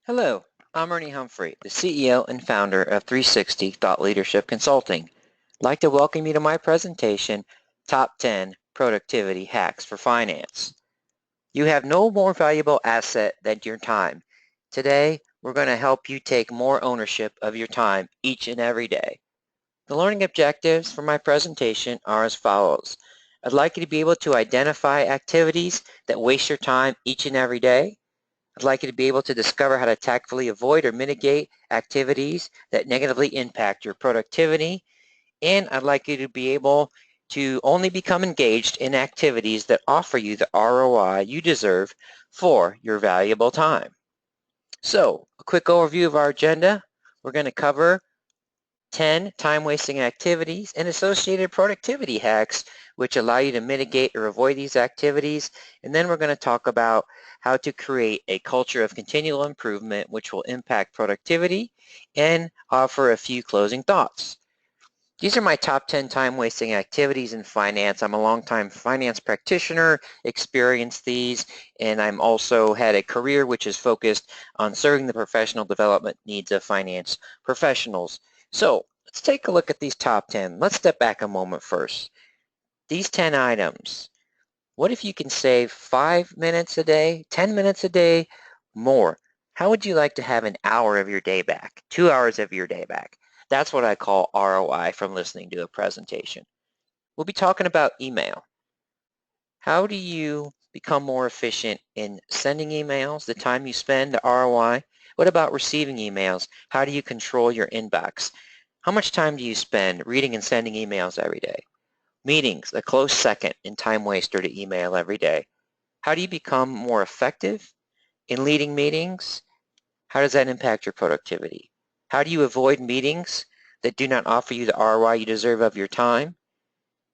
Hello, I'm Ernie Humphrey, the CEO and founder of 360 Thought Leadership Consulting. I'd like to welcome you to my presentation, Top 10 Productivity Hacks for Finance. You have no more valuable asset than your time. Today, we're going to help you take more ownership of your time each and every day. The learning objectives for my presentation are as follows. I'd like you to be able to identify activities that waste your time each and every day. I'd like you to be able to discover how to tactfully avoid or mitigate activities that negatively impact your productivity. And I'd like you to be able to only become engaged in activities that offer you the ROI you deserve for your valuable time. So, a quick overview of our agenda. We're going to cover 10 time-wasting activities and associated productivity hacks which allow you to mitigate or avoid these activities. And then we're going to talk about how to create a culture of continual improvement which will impact productivity and offer a few closing thoughts. These are my top 10 time-wasting activities in finance. I'm a longtime finance practitioner, experienced these, and I'm also had a career which is focused on serving the professional development needs of finance professionals. So let's take a look at these top 10. Let's step back a moment first. These 10 items, what if you can save 5 minutes a day, 10 minutes a day, more? How would you like to have an hour of your day back, 2 hours of your day back? That's what I call ROI from listening to a presentation. We'll be talking about email. How do you become more efficient in sending emails, the time you spend, the ROI? What about receiving emails? How do you control your inbox? How much time do you spend reading and sending emails every day? Meetings, a close second in time waster to email every day. How do you become more effective in leading meetings? How does that impact your productivity? How do you avoid meetings that do not offer you the ROI you deserve of your time?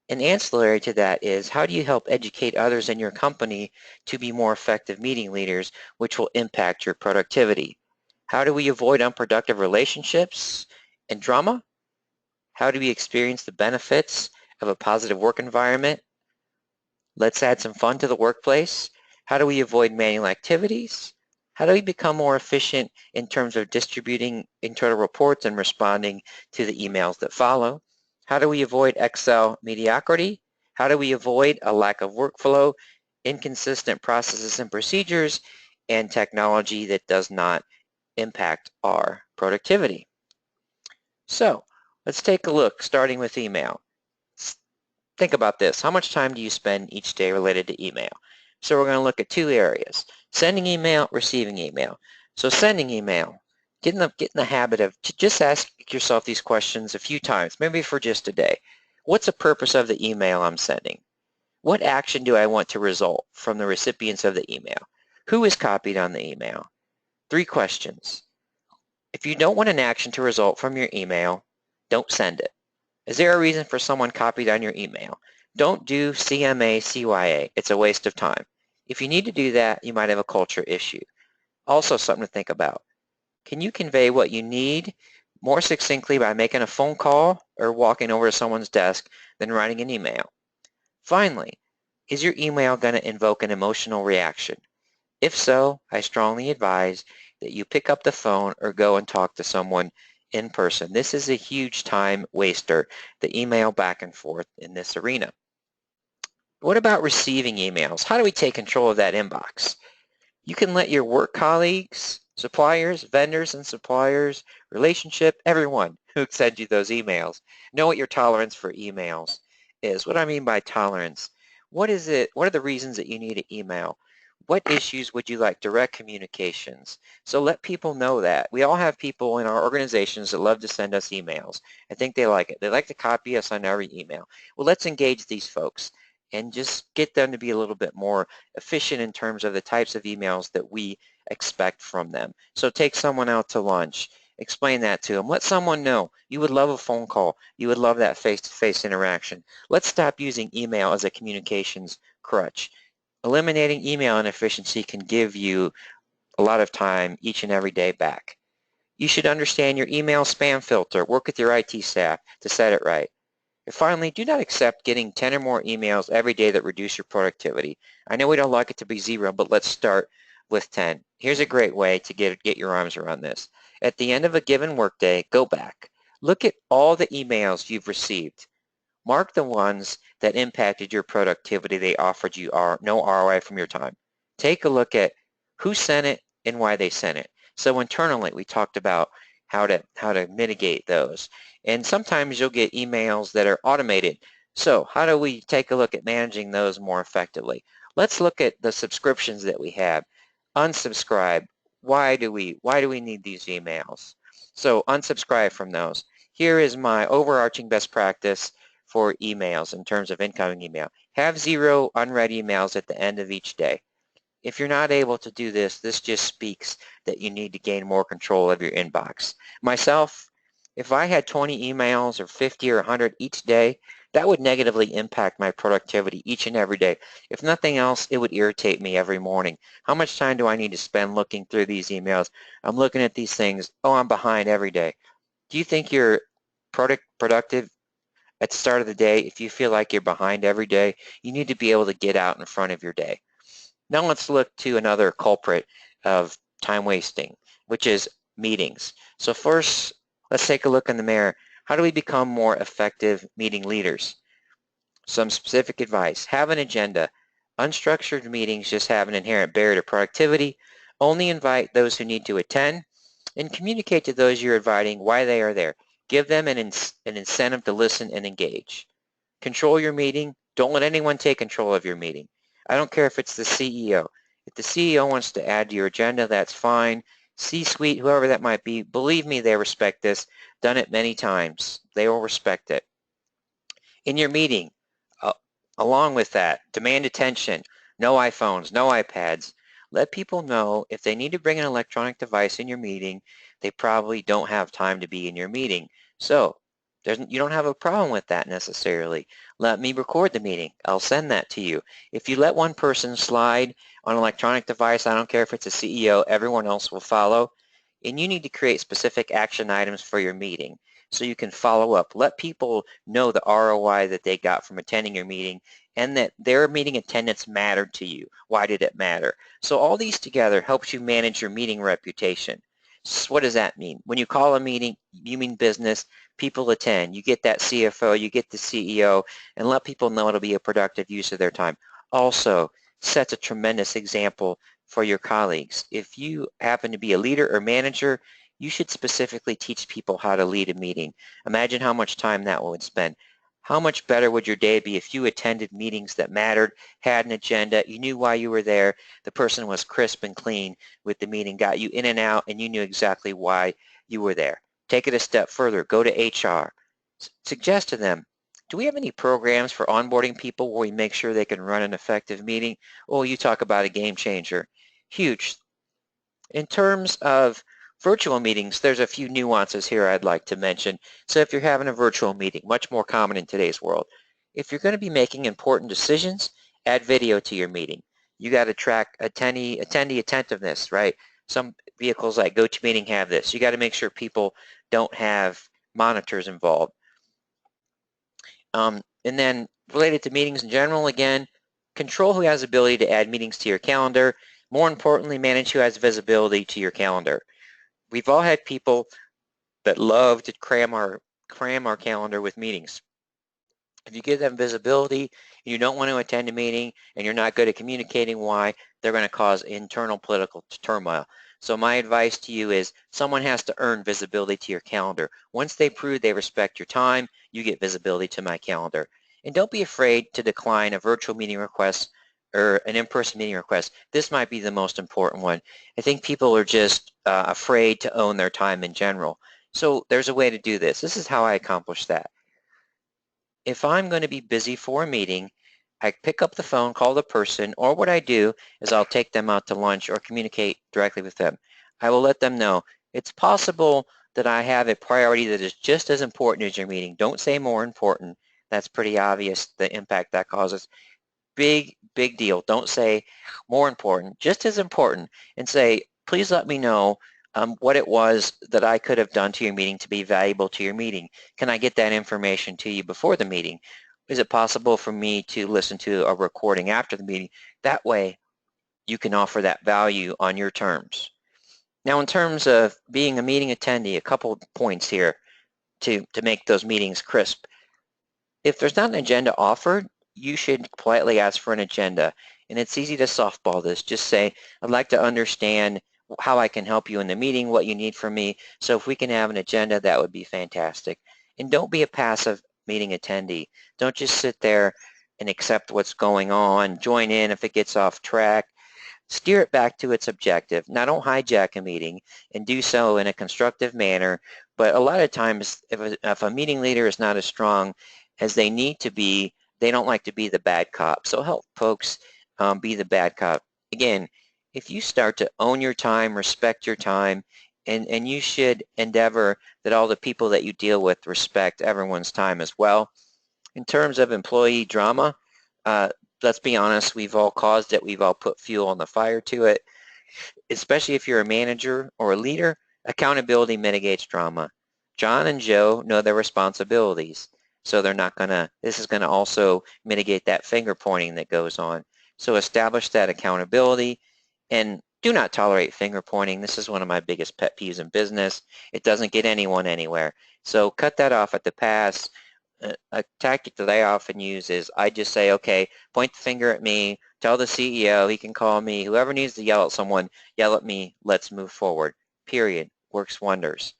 And ancillary to that is, how do you help educate others in your company to be more effective meeting leaders, which will impact your productivity? How do we avoid unproductive relationships and drama? How do we experience the benefits of a positive work environment? Let's add some fun to the workplace. How do we avoid manual activities? How do we become more efficient in terms of distributing internal reports and responding to the emails that follow? How do we avoid Excel mediocrity? How do we avoid a lack of workflow, inconsistent processes and procedures, and technology that does not impact our productivity? So let's take a look, starting with email. Think about this. How much time do you spend each day related to email? So we're going to look at two areas, sending email, receiving email. So sending email, get in the habit of just ask yourself these questions a few times, maybe for just a day. What's the purpose of the email I'm sending? What action do I want to result from the recipients of the email? Who is copied on the email? 3 questions. If you don't want an action to result from your email, don't send it. Is there a reason for someone copied on your email? Don't do CMA, CYA. It's a waste of time. If you need to do that, you might have a culture issue. Also something to think about. Can you convey what you need more succinctly by making a phone call or walking over to someone's desk than writing an email? Finally, is your email going to invoke an emotional reaction? If so, I strongly advise that you pick up the phone or go and talk to someone in person. This is a huge time waster, the email back and forth in this arena. What about receiving emails? How do we take control of that inbox? You can let your work colleagues, suppliers, vendors and suppliers, relationship, everyone who sends you those emails, know what your tolerance for emails is. What do I mean by tolerance? What is it? What are the reasons that you need an email? What issues would you like direct communications? So let people know that. We all have people in our organizations that love to send us emails. I think they like it. They like to copy us on every email. Well, let's engage these folks and just get them to be a little bit more efficient in terms of the types of emails that we expect from them. So take someone out to lunch. Explain that to them. Let someone know you would love a phone call. You would love that face-to-face interaction. Let's stop using email as a communications crutch. Eliminating email inefficiency can give you a lot of time each and every day back. You should understand your email spam filter. Work with your IT staff to set it right. And finally, do not accept getting 10 or more emails every day that reduce your productivity. I know we don't like it to be zero, but let's start with 10. Here's a great way to get your arms around this. At the end of a given workday, go back. Look at all the emails you've received. Mark the ones that impacted your productivity. They offered you no ROI from your time. Take a look at who sent it and why they sent it. So internally, we talked about how to mitigate those. And sometimes you'll get emails that are automated. So how do we take a look at managing those more effectively? Let's look at the subscriptions that we have. Unsubscribe. Why do we need these emails? So unsubscribe from those. Here is my overarching best practice for emails in terms of incoming email. Have 0 unread emails at the end of each day. If you're not able to do this, this just speaks that you need to gain more control of your inbox. Myself, if I had 20 emails or 50 or 100 each day, that would negatively impact my productivity each and every day. If nothing else, it would irritate me every morning. How much time do I need to spend looking through these emails? I'm looking at these things. Oh, I'm behind every day. Do you think you're productive at the start of the day? If you feel like you're behind every day, you need to be able to get out in front of your day. Now let's look to another culprit of time wasting, which is meetings. So first, let's take a look in the mirror. How do we become more effective meeting leaders? Some specific advice. Have an agenda. Unstructured meetings just have an inherent barrier to productivity. Only invite those who need to attend, and communicate to those you're inviting why they are there. Give them an incentive to listen and engage. Control your meeting. Don't let anyone take control of your meeting. I don't care if it's the CEO. If the CEO wants to add to your agenda, that's fine. C-suite, whoever that might be, believe me, they respect this. Done it many times. They will respect it. In your meeting, uh, along with that, demand attention. No iPhones, no iPads. Let people know if they need to bring an electronic device in your meeting, they probably don't have time to be in your meeting. So you don't have a problem with that necessarily. Let me record the meeting. I'll send that to you. If you let one person slide on an electronic device, I don't care if it's a CEO, everyone else will follow. And you need to create specific action items for your meeting so you can follow up. Let people know the ROI that they got from attending your meeting and that their meeting attendance mattered to you. Why did it matter? So all these together helps you manage your meeting reputation. So what does that mean? When you call a meeting, you mean business, people attend. You get that CFO, you get the CEO, and let people know it'll be a productive use of their time. Also, sets a tremendous example for your colleagues. If you happen to be a leader or manager, you should specifically teach people how to lead a meeting. Imagine how much time that would spend. How much better would your day be if you attended meetings that mattered, had an agenda, you knew why you were there, the person was crisp and clean with the meeting, got you in and out, and you knew exactly why you were there. Take it a step further. Go to HR. Suggest to them, do we have any programs for onboarding people where we make sure they can run an effective meeting? Oh, you talk about a game changer. Huge. In terms of virtual meetings, there's a few nuances here I'd like to mention. So if you're having a virtual meeting, much more common in today's world, if you're going to be making important decisions, add video to your meeting. You got to track attendee attentiveness, right? Some vehicles like GoToMeeting have this. You got to make sure people don't have monitors involved. And then related to meetings in general, again, control who has the ability to add meetings to your calendar. More importantly, manage who has visibility to your calendar. We've all had people that love to cram our calendar with meetings. If you give them visibility and you don't want to attend a meeting and you're not good at communicating why, they're going to cause internal political turmoil. So my advice to you is someone has to earn visibility to your calendar. Once they prove they respect your time, you get visibility to my calendar. And don't be afraid to decline a virtual meeting request or an in-person meeting request. This might be the most important one. I think people are just afraid to own their time in general. So there's a way to do this. This is how I accomplish that. If I'm going to be busy for a meeting, I pick up the phone, call the person, or what I do is I'll take them out to lunch or communicate directly with them. I will let them know it's possible that I have a priority that is just as important as your meeting. Don't say more important. That's pretty obvious, the impact that causes. Big deal. Don't say more important, just as important, and say, please let me know what it was that I could have done to your meeting to be valuable to your meeting. Can I get that information to you before the meeting? Is it possible for me to listen to a recording after the meeting? That way, you can offer that value on your terms. Now, in terms of being a meeting attendee, a couple points here to make those meetings crisp. If there's not an agenda offered, you should politely ask for an agenda. And it's easy to softball this. Just say, I'd like to understand how I can help you in the meeting, what you need from me. So if we can have an agenda, that would be fantastic. And don't be a passive meeting attendee. Don't just sit there and accept what's going on, join in if it gets off track. Steer it back to its objective. Now, don't hijack a meeting and do so in a constructive manner, but a lot of times if a meeting leader is not as strong as they need to be, they don't like to be the bad cop. So help folks be the bad cop. Again, if you start to own your time, respect your time, and you should endeavor that all the people that you deal with respect everyone's time as well. In terms of employee drama, let's be honest, we've all caused it. We've all put fuel on the fire to it. Especially if you're a manager or a leader, accountability mitigates drama. John and Joe know their responsibilities, so they're not gonna, this is gonna also mitigate that finger pointing that goes on. So establish that accountability and do not tolerate finger pointing. This is one of my biggest pet peeves in business. It doesn't get anyone anywhere. So cut that off at the pass. A tactic that I often use is I just say, okay, point the finger at me, tell the CEO, he can call me, whoever needs to yell at someone, yell at me, let's move forward. Period. Works wonders.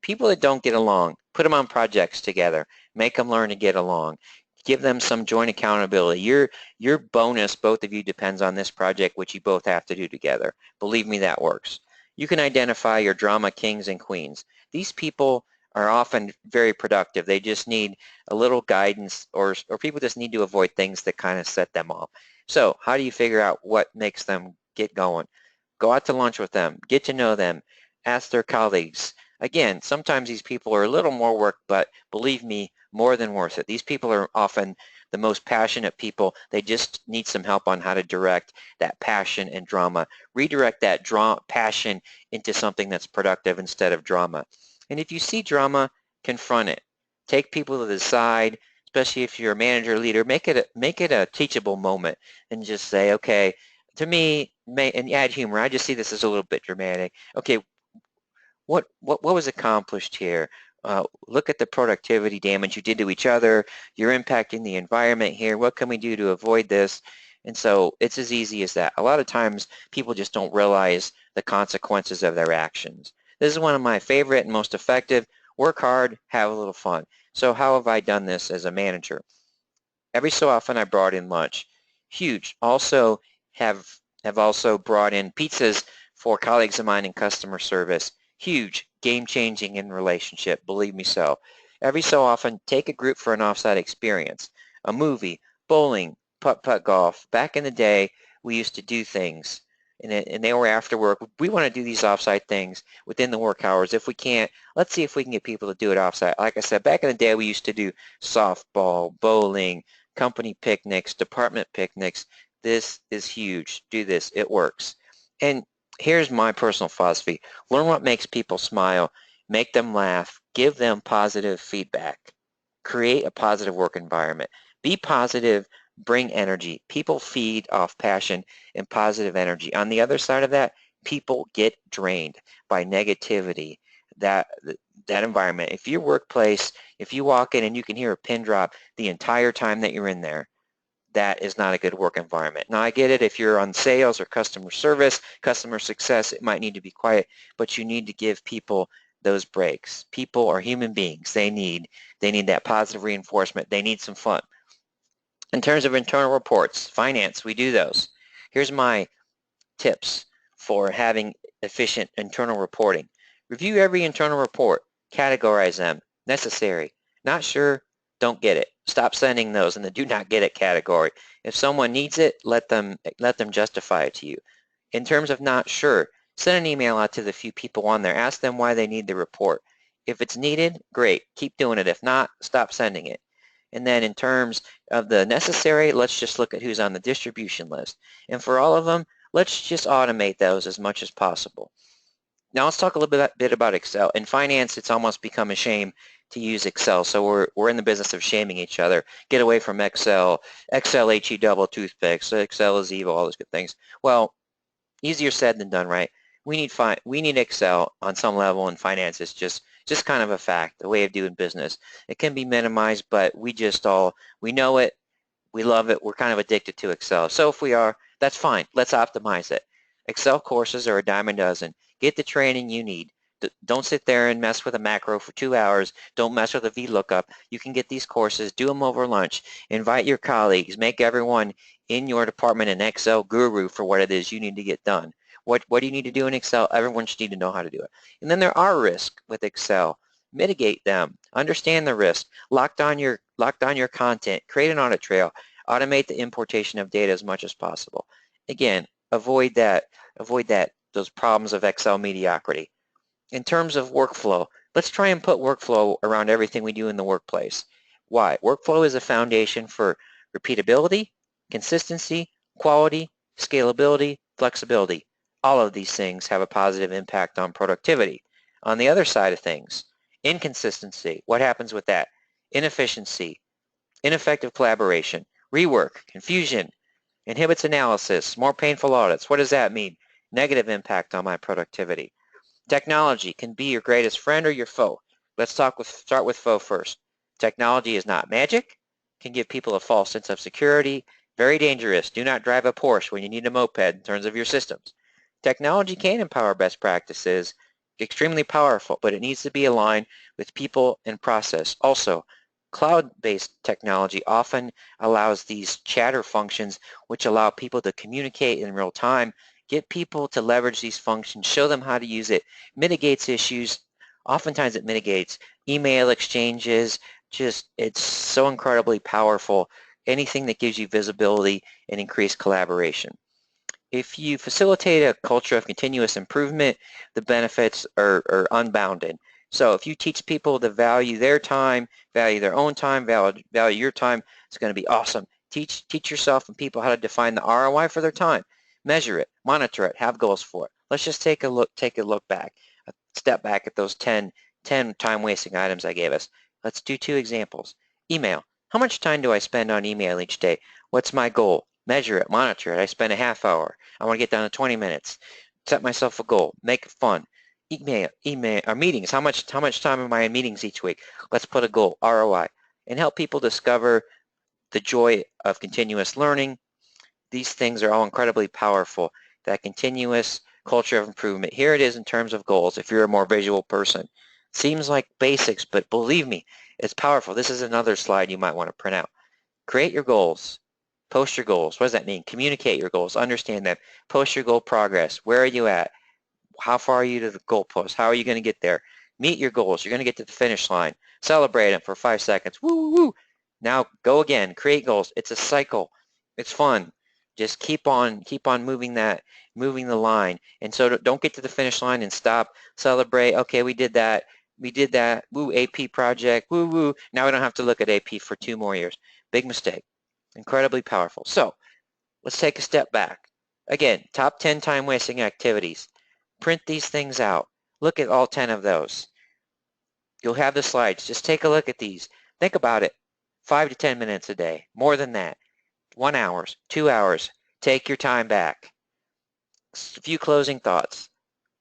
People that don't get along, put them on projects together, make them learn to get along, give them some joint accountability. Your bonus, both of you, depends on this project, which you both have to do together. Believe me, that works. You can identify your drama kings and queens. These people are often very productive. They just need a little guidance, or people just need to avoid things that kind of set them off. So how do you figure out what makes them get going? Go out to lunch with them, get to know them, ask their colleagues. Again, sometimes these people are a little more work, but believe me, more than worth it. These people are often the most passionate people. They just need some help on how to direct that passion and drama. Redirect that passion into something that's productive instead of drama. And if you see drama, confront it. Take people to the side, especially if you're a manager or leader, make it a teachable moment and just say, okay, to me, and add humor. I just see this as a little bit dramatic. Okay, what was accomplished here? Look at the productivity damage you did to each other. You're impacting the environment here. What can we do to avoid this? And so it's as easy as that. A lot of times people just don't realize the consequences of their actions. This is one of my favorite and most effective. Work hard, have a little fun. So how have I done this as a manager? Every so often I brought in lunch. Huge. Also have also brought in pizzas for colleagues of mine in customer service. Huge. Game-changing in relationship. Believe me so. Every so often take a group for an offsite experience. A movie, bowling, putt-putt golf. Back in the day we used to do things and they were after work. We want to do these offsite things within the work hours. If we can't, let's see if we can get people to do it offsite. Like I said, back in the day, we used to do softball, bowling, company picnics, department picnics. This is huge. Do this. It works. And here's my personal philosophy. Learn what makes people smile. Make them laugh. Give them positive feedback. Create a positive work environment. Be positive. Bring energy. People feed off passion and positive energy. On the other side of that, people get drained by negativity, that environment. If your workplace, if you walk in and you can hear a pin drop the entire time that you're in there, that is not a good work environment. Now, I get it. If you're on sales or customer service, customer success, it might need to be quiet, but you need to give people those breaks. People are human beings. They need that positive reinforcement. They need some fun. In terms of internal reports, finance, we do those. Here's my tips for having efficient internal reporting. Review every internal report. Categorize them. Necessary. Not sure, don't get it. Stop sending those in the do not get it category. If someone needs it, let them justify it to you. In terms of not sure, send an email out to the few people on there. Ask them why they need the report. If it's needed, great. Keep doing it. If not, stop sending it. And then in terms of the necessary, let's just look at who's on the distribution list. And for all of them, let's just automate those as much as possible. Now let's talk a little bit about Excel. In finance, it's almost become a shame to use Excel. So we're in the business of shaming each other. Get away from Excel. Excel HE double toothpicks. Excel is evil, all those good things. Well, Easier said than done, right? We need Excel on some level, and finance is just kind of a fact, a way of doing business. It can be minimized, but we know it, we love it, we're kind of addicted to Excel. So if we are, that's fine. Let's optimize it. Excel courses are a dime a dozen. Get the training you need. Don't sit there and mess with a macro for 2 hours. Don't mess with a VLOOKUP. You can get these courses, do them over lunch, invite your colleagues, make everyone in your department an Excel guru for what it is you need to get done. What do you need to do in Excel? Everyone should need to know how to do it. And then there are risks with Excel. Mitigate them. Understand the risk. Lock down your content. Create an audit trail. Automate the importation of data as much as possible. Again, avoid those problems of Excel mediocrity. In terms of workflow, let's try and put workflow around everything we do in the workplace. Why? Workflow is a foundation for repeatability, consistency, quality, scalability, flexibility. All of these things have a positive impact on productivity. On the other side of things, inconsistency, what happens with that? Inefficiency, ineffective collaboration, rework, confusion, inhibits analysis, more painful audits. What does that mean? Negative impact on my productivity. Technology can be your greatest friend or your foe. Let's start with foe first. Technology is not magic, can give people a false sense of security, very dangerous. Do not drive a Porsche when you need a moped in terms of your systems. Technology can empower best practices, extremely powerful, but it needs to be aligned with people and process. Also, cloud-based technology often allows these chatter functions which allow people to communicate in real time. Get people to leverage these functions, show them how to use it, mitigates issues. Oftentimes it mitigates email exchanges. It's so incredibly powerful. Anything that gives you visibility and increased collaboration. If you facilitate a culture of continuous improvement, the benefits are unbounded. So if you teach people to value their time, value their own time, value your time, it's going to be awesome. Teach yourself and people how to define the ROI for their time. Measure it, monitor it, have goals for it. Let's just take a look back, a step back at those 10 time-wasting items I gave us. Let's do 2 examples. Email. How much time do I spend on email each day? What's my goal? Measure it, monitor it. I spend a half hour. I want to get down to 20 minutes. Set myself a goal. Make it fun. Email or meetings. How much time am I in meetings each week? Let's put a goal, ROI, and help people discover the joy of continuous learning. These things are all incredibly powerful. That continuous culture of improvement. Here it is in terms of goals. If you're a more visual person, seems like basics, but believe me, it's powerful. This is another slide you might want to print out. Create your goals. Post your goals. What does that mean? Communicate your goals. Understand them. Post your goal progress. Where are you at? How far are you to the goal post? How are you going to get there? Meet your goals. You're going to get to the finish line. Celebrate them for 5 seconds. Woo, woo, woo. Now go again. Create goals. It's a cycle. It's fun. Just keep on moving the line. And so don't get to the finish line and stop. Celebrate. Okay, we did that. Woo, AP project. Woo, woo. Now we don't have to look at AP for 2 more years. Big mistake. Incredibly powerful. So let's take a step back. Again, top 10 time-wasting activities. Print these things out. Look at all 10 of those. You'll have the slides. Just take a look at these. Think about it. 5 to 10 minutes a day. More than that. 1 hour, 2 hours. Take your time back. A few closing thoughts.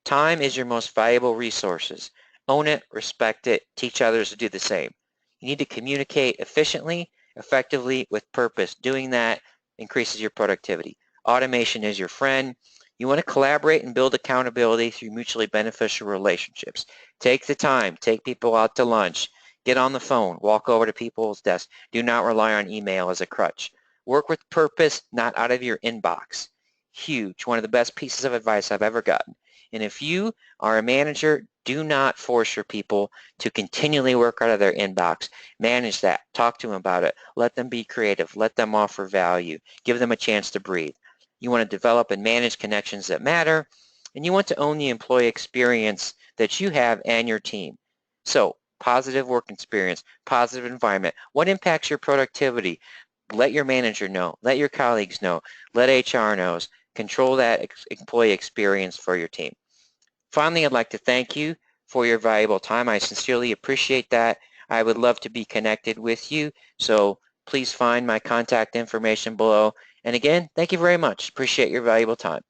Time is your most valuable resources. Own it, respect it, teach others to do the same. You need to communicate efficiently, effectively, with purpose. Doing that increases your productivity. Automation is your friend. You want to collaborate and build accountability through mutually beneficial relationships. Take the time. Take people out to lunch. Get on the phone. Walk over to people's desks. Do not rely on email as a crutch. Work with purpose, not out of your inbox. Huge. One of the best pieces of advice I've ever gotten. And if you are a manager, do not force your people to continually work out of their inbox. Manage that. Talk to them about it. Let them be creative. Let them offer value. Give them a chance to breathe. You want to develop and manage connections that matter, and you want to own the employee experience that you have and your team. So, positive work experience, positive environment. What impacts your productivity? Let your manager know. Let your colleagues know. Let HR know. Control that employee experience for your team. Finally, I'd like to thank you for your valuable time. I sincerely appreciate that. I would love to be connected with you, so please find my contact information below. And again, thank you very much. Appreciate your valuable time.